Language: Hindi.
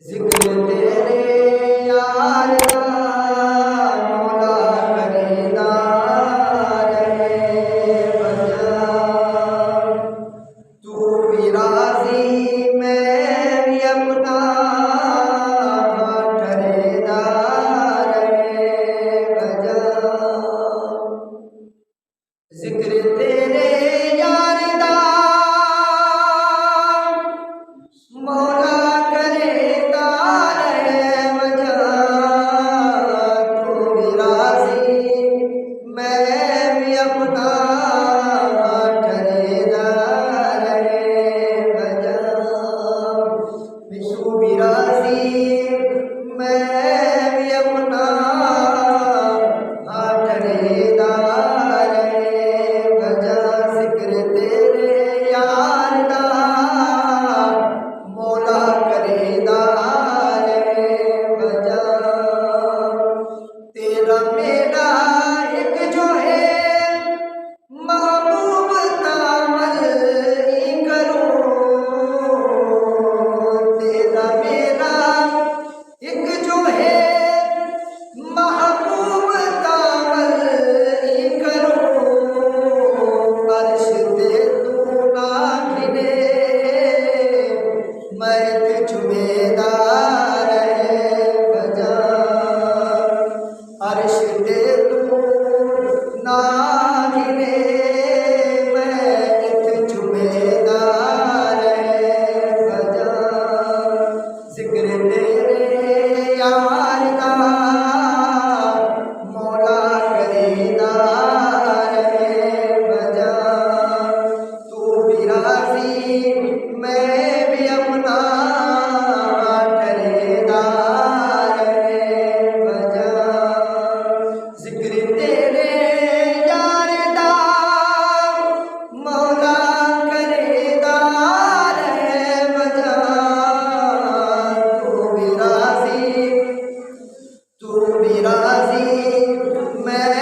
जिक्र तेरे यार का मौला करीदा रहे बजा। तू भी राजी मैं भी अपना ठहरेदा रहे बजा। जिक्र तेरे यार दा मौला करेदा रहे बजा। तू भी राजी मैं भी अपना ठहरेदा रहे बजा। तू भी राजी मैं भी अपना ठहरेदा रहे बजा। जिक्र तेरे यार दा मौला करेदा रहे बजा। तेरा मेरा एक जो है महबूब तामल करूं। तेरा मेरा एक जो है महबूब तामल करूं। अर्श ते तू ना गिने मैं तुझमेदा रहे बजा। अर्श ते तू ना गिने मैं तुझमेदा रहे बजा। जिक्र तेरे यार दा मौला करेदा रहे बजा। तू भी राजी मैं भी अपना ठहरेदा रहे बजा। जिक्र तेरे यार दा मौला करेदा रहे बजा। तू भी राजी मैं